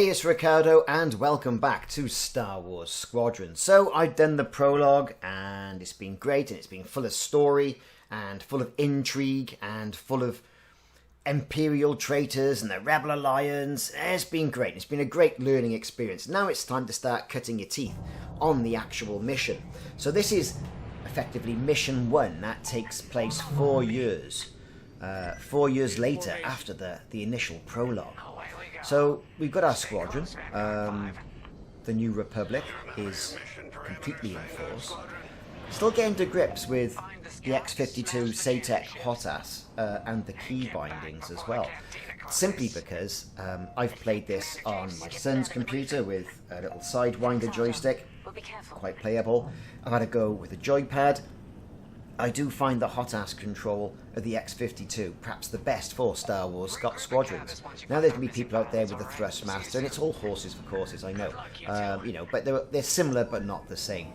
it's Ricardo and welcome back to Star Wars Squadrons. So I've done the prologue and it's been great and it's been full of story and full of intrigue and full of Imperial traitors and the Rebel Alliance. It's been great. It's been a great learning experience. Now it's time to start cutting your teeth on the actual mission. So this is effectively mission 1. That takes place 4 years. 4 years later after the initial prologue. So we've got our squadron. The New Republic is completely in force. Still getting to grips with the X-52 SATEC hot-ass and the key bindings as well. Simply because I've played this on my son's computer with a little sidewinder joystick. Quite playable. I've had to go with a joypad. I do find the hot-ass control of the X-52 perhaps the best for Star Wars Squadrons. Now there's going to be people out there with the Thrustmaster, and it's all horses for courses, I know. But they're similar but not the same.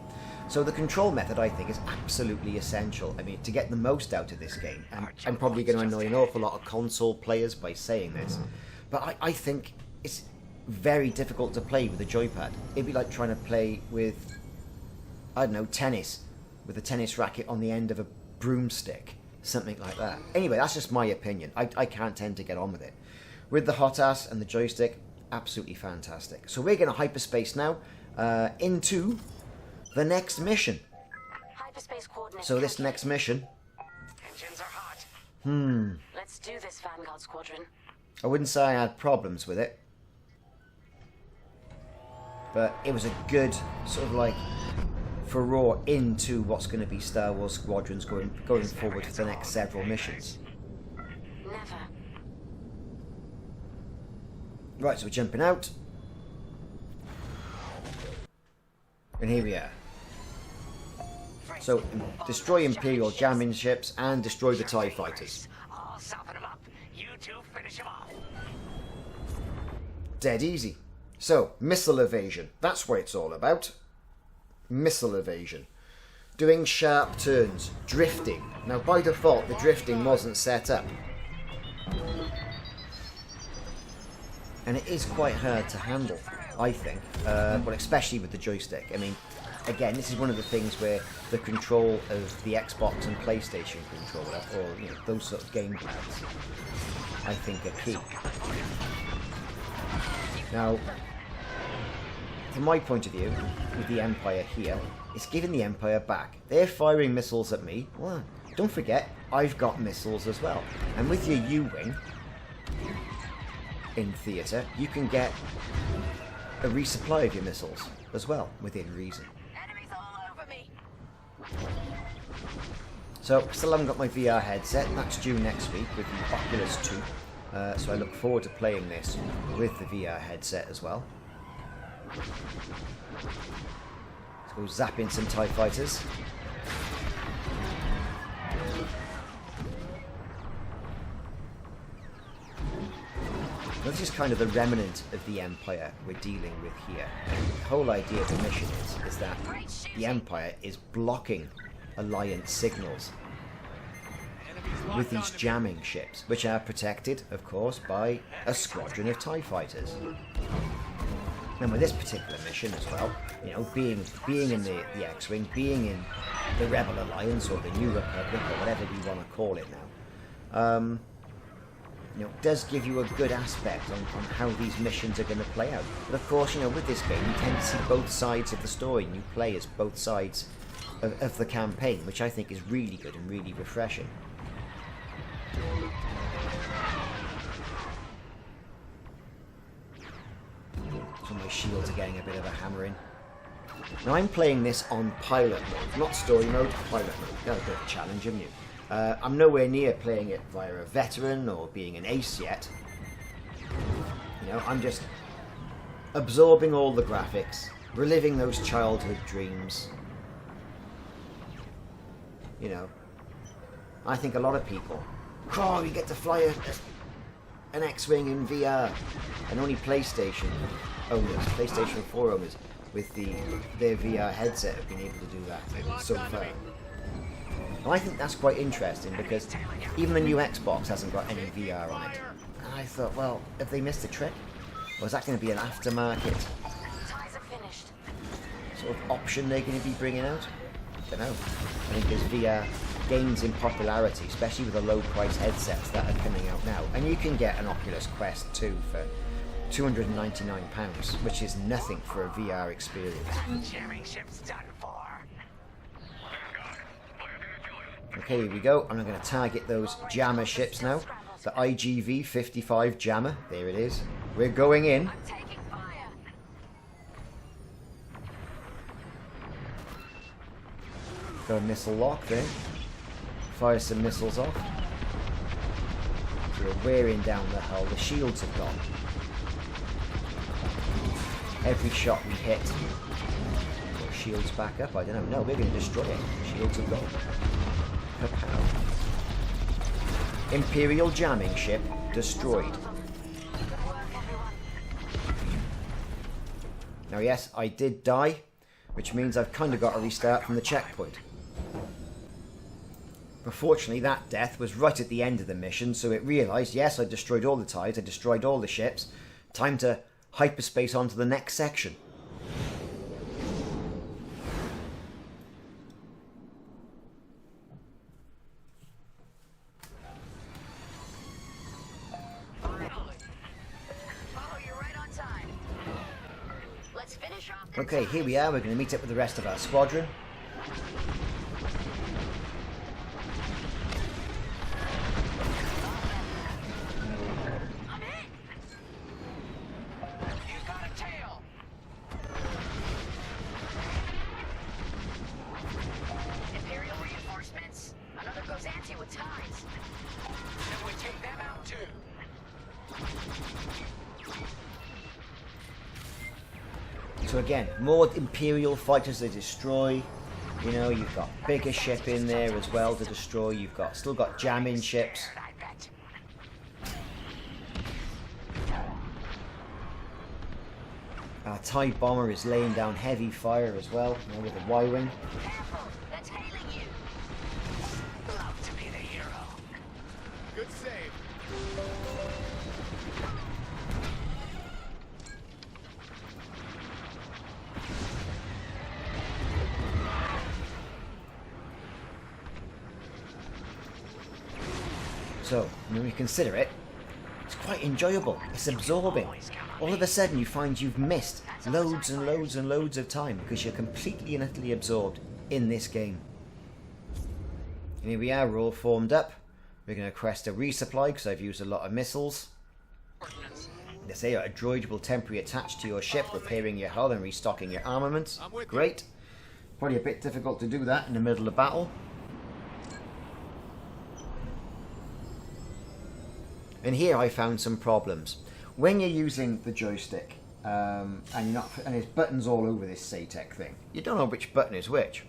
So the control method, I think, is absolutely essential. I mean, to get the most out of this game, and I'm probably going to annoy an awful lot of console players by saying this, but I think it's very difficult to play with a joypad. It'd be like trying to play with, I don't know, tennis, with a tennis racket on the end of a broomstick, something like that. Anyway, that's just my opinion. I can't tend to get on with it. With the hot ass and the joystick, absolutely fantastic. So we're going to hyperspace now into the next mission. Hyperspace coordinates. So this next mission... Engines are hot. Let's do this, Vanguard Squadron. I wouldn't say I had problems with it. But it was a good sort of like furore into what's going to be Star Wars Squadrons going forward for the next several missions. Never. Right, so we're jumping out. And here we are. So, destroy Imperial jamming ships and destroy the TIE fighters. I'll soften them up. You two finish them off. Dead easy. So, missile evasion. That's what it's all about. Missile evasion. Doing sharp turns. Drifting. Now, by default, the drifting wasn't set up. And it is quite hard to handle, I think. Well, especially with the joystick. I mean, again, this is one of the things where the control of the Xbox and PlayStation controller, or those sort of gamepads, I think are key. Now, from my point of view, with the Empire here, it's giving the Empire back. They're firing missiles at me. Well, don't forget, I've got missiles as well. And with your U-Wing in theatre, you can get a resupply of your missiles as well, within reason. Enemies all over me. So, still haven't got my VR headset. That's due next week with the Oculus 2. So I look forward to playing this with the VR headset as well. Let's go zap in some TIE fighters. This is kind of the remnant of the Empire we're dealing with here. And the whole idea of the mission is that the Empire is blocking Alliance signals with these jamming ships, which are protected, of course, by a squadron of TIE fighters. And with this particular mission as well, being in the X-Wing, being in the Rebel Alliance or the New Republic or whatever we want to call it now, does give you a good aspect on how these missions are going to play out. But of course, with this game, you tend to see both sides of the story, and you play as both sides of the campaign, which I think is really good and really refreshing. So my shields are getting a bit of a hammering. Now I'm playing this on pilot mode, not story mode, pilot mode. That's a bit of a challenge, haven't you? I'm nowhere near playing it via a veteran or being an ace yet. I'm just absorbing all the graphics, reliving those childhood dreams. I think a lot of people, you get to fly an X-Wing in VR, and only PlayStation owners, PlayStation 4 owners, with their VR headset have been able to do that so far. And I think that's quite interesting because even the new Xbox hasn't got any VR on it. And I thought, well, have they missed a trick? Or is that going to be an aftermarket Ties are finished. sort of option they're going to be bringing out? I don't know. I think as VR gains in popularity, especially with the low price headsets that are coming out now, and you can get an Oculus Quest 2 for £299, which is nothing for a VR experience. Jamming ship's done for. Okay, here we go. I'm going to target those jammer ships now. The IGV 55 jammer. There it is. We're going in. I'm taking fire. Got a missile lock there. Fire some missiles off. We're wearing down the hull. The shields have gone. Every shot we hit. Put shields back up. I don't know. No, we're going to destroy it. Shields have gone. Kapow. Imperial jamming ship destroyed. Good work, everyone. Now yes, I did die, which means I've kind of got to restart from the checkpoint. Unfortunately, that death was right at the end of the mission, so it realised, yes, I destroyed all the tides, I destroyed all the ships. Time to hyperspace on to the next section. Oh, you're right on time. Let's finish off. Okay, here we are, we're going to meet up with the rest of our squadron. I'm in. You've got a tail. Imperial reinforcements. Another goes anti with ties. Then we take them out too. So again, more Imperial fighters to destroy. You know, you've got bigger ship in there as well to destroy. You've got still got jamming ships. I bet. Our TIE bomber is laying down heavy fire as well, you know, with a Y-wing. Careful, that's hailing you. Love to be the hero. Good save. So, when we consider it, it's quite enjoyable. It's absorbing. All of a sudden you find you've missed loads and loads and loads of time because you're completely and utterly absorbed in this game. And here we are, we're all formed up. We're going to request a resupply because I've used a lot of missiles. They say a droid will temporarily attach to your ship, repairing your hull and restocking your armaments. Great. Probably a bit difficult to do that in the middle of battle. And here I found some problems. When you're using the joystick, and there's buttons all over this SATEC thing, you don't know which button is which.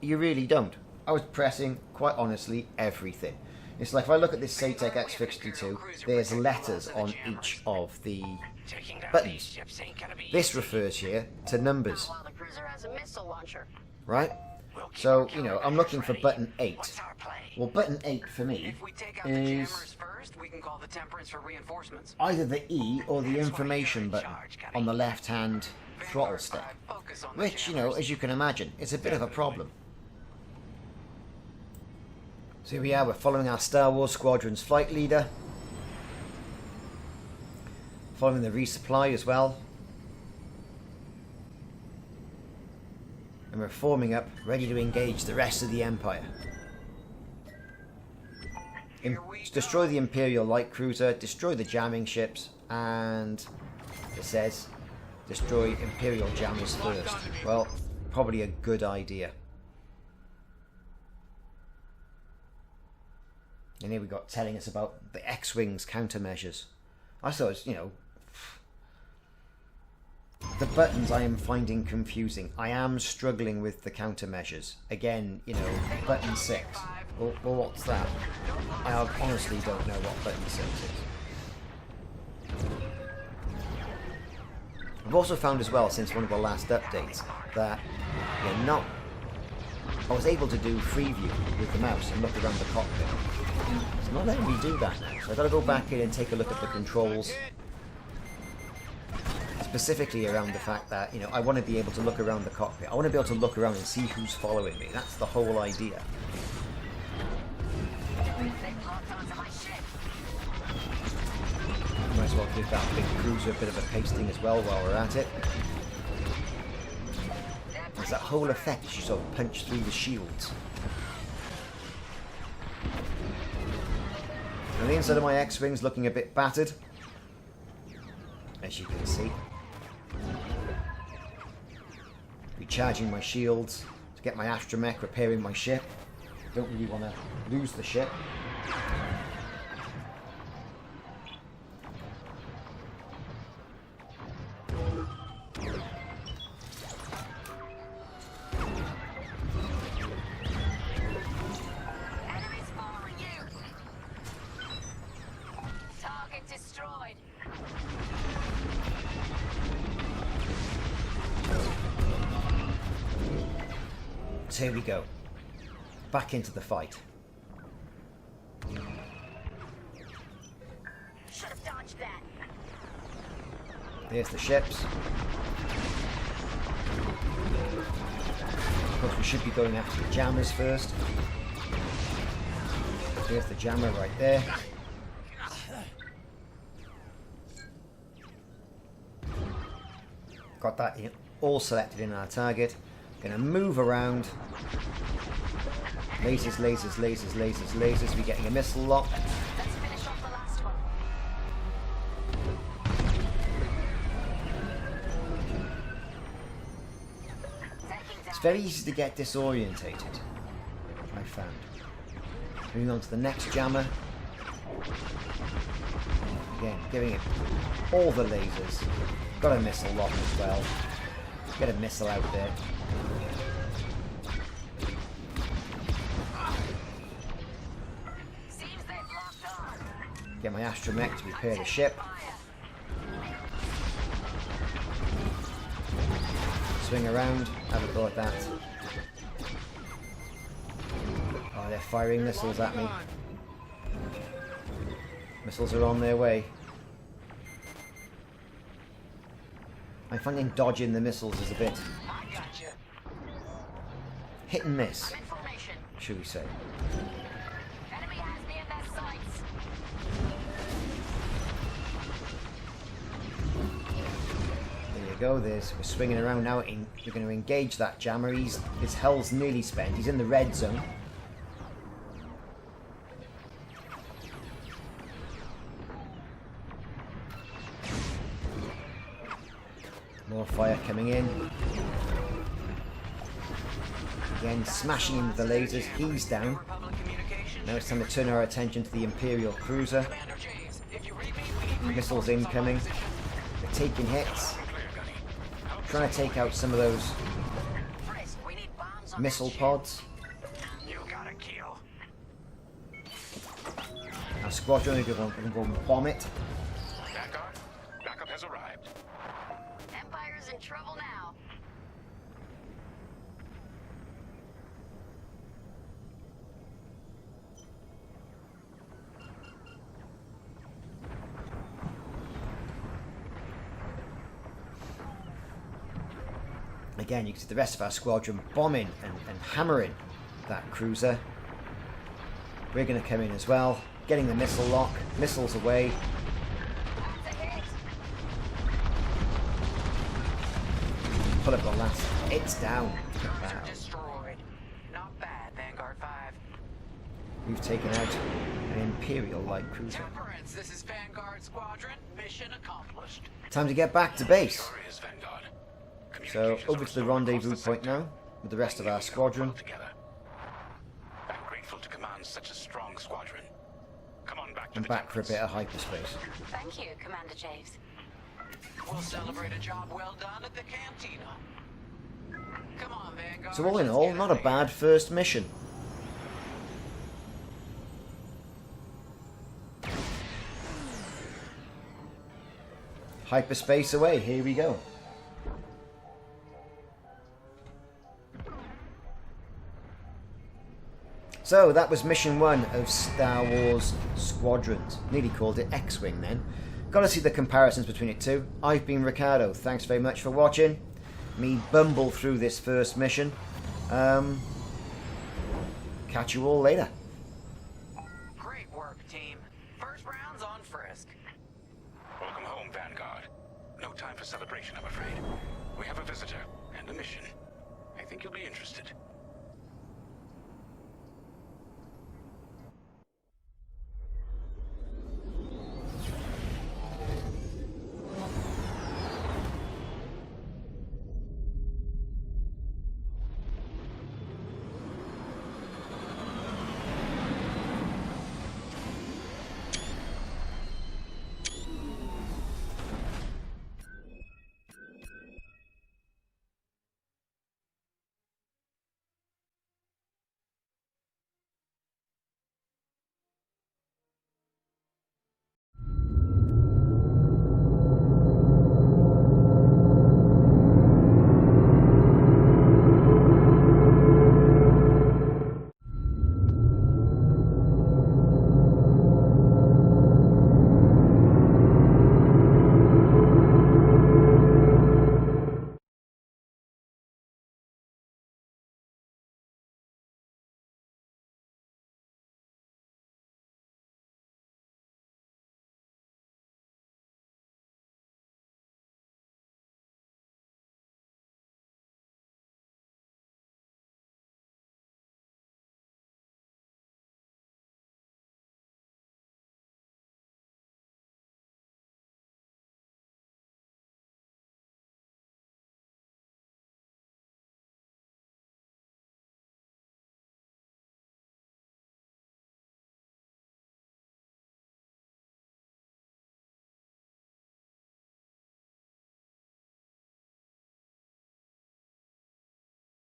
You really don't. I was pressing, quite honestly, everything. It's like if I look at this SATEC X52, there's letters on each of the buttons. This refers here to numbers, While the cruiser has a missile launcher. right? So, you know, I'm looking for button 8. What's our play? Well, button 8 for me If we take out the is jammers first, we can call the Temperance for reinforcements. either the E or the information button on the left-hand throttle stick. Focus on the Which, you know, jammers. as you can imagine, is a bit of a problem. So here we are, we're following our Star Wars Squadrons flight leader. Following the resupply as well. And we're forming up, ready to engage the rest of the Empire. Destroy the Imperial light cruiser, destroy the jamming ships, and it says destroy Imperial jammers first. Well, probably a good idea. And here we got telling us about the X-Wing's countermeasures. I thought it was, you know, the buttons I am finding confusing. I am struggling with the countermeasures. Again, you know, button 6. Well, what's that? I honestly don't know what button 6 is. I've also found as well, since one of the last updates, that you're not... I was able to do free view with the mouse and look around the cockpit. It's not letting me do that now, so I've got to go back in and take a look at the controls specifically around the fact that, you know, I want to be able to look around the cockpit. I want to be able to look around and see who's following me. That's the whole idea. Might as well give that big cruiser a bit of a pasting as well while we're at it. There's that whole effect as you sort of punch through the shields. And the inside of my X-Wing's looking a bit battered, as you can see. Recharging my shields to get my astromech, repairing my ship. Don't really want to lose the ship. So here we go. Back into the fight. Should have dodged that. There's the ships. Of course, we should be going after the jammers first. There's the jammer right there. Got that all selected in our target. Gonna move around. Lasers, lasers, lasers, lasers, lasers. We're getting a missile lock. Let's finish off the last one. It's very easy to get disorientated, I found. Moving on to the next jammer. Again, giving it all the lasers. Got a missile lock as well. Get a missile out there. Seems they've locked on. Get my astromech to repair the ship. Swing around, have a go at that. Oh, they're firing missiles at me. Missiles are on their way. I'm finding dodging the missiles is a bit I gotcha. hit and miss, I'm in formation. should we say. Enemy has me in their sights. There you go, we're swinging around now. We're going to engage that jammer. His hull's nearly spent. He's in the red zone. More fire coming in. Again, smashing into the lasers. He's down. Now it's time to turn our attention to the Imperial cruiser. Missiles incoming. They're taking hits. Trying to take out some of those Frisk, we need bombs on missile that ship. pods. You gotta kill. Our squadron are going to go and bomb it. Vanguard, backup has arrived. Empire's in trouble now. Again, you can see the rest of our squadron bombing and hammering that cruiser. We're going to come in as well, getting the missile lock, missiles away. That's a hit. Pull up the last. It's down. Cruiser Wow. destroyed. Not bad, Vanguard 5. We've taken out an Imperial light cruiser. Temperance, this is Vanguard Squadron. Mission accomplished. Time to get back to base. Glorious Vanguard. So Communications over are to the restored rendezvous across the point sector. now with the rest of our squadron. Together. I'm grateful to command such a strong squadron. Come on back to And the back for a Temperance. bit of hyperspace. Thank you, Commander Javes. We'll celebrate a job well done at the cantina. Come on, Vanguard. So all in let's all, get not a it. bad first mission. Hyperspace away, here we go. So that was mission 1 of Star Wars Squadrons. Nearly called it X-Wing then. got to see the comparisons between it too. I've been Ricardo. Thanks very much for watching me bumble through this first mission. Catch you all later. Great work, team. First round's on Frisk. Welcome home, Vanguard. No time for celebration, I'm afraid. We have a visitor and a mission. I think you'll be interested.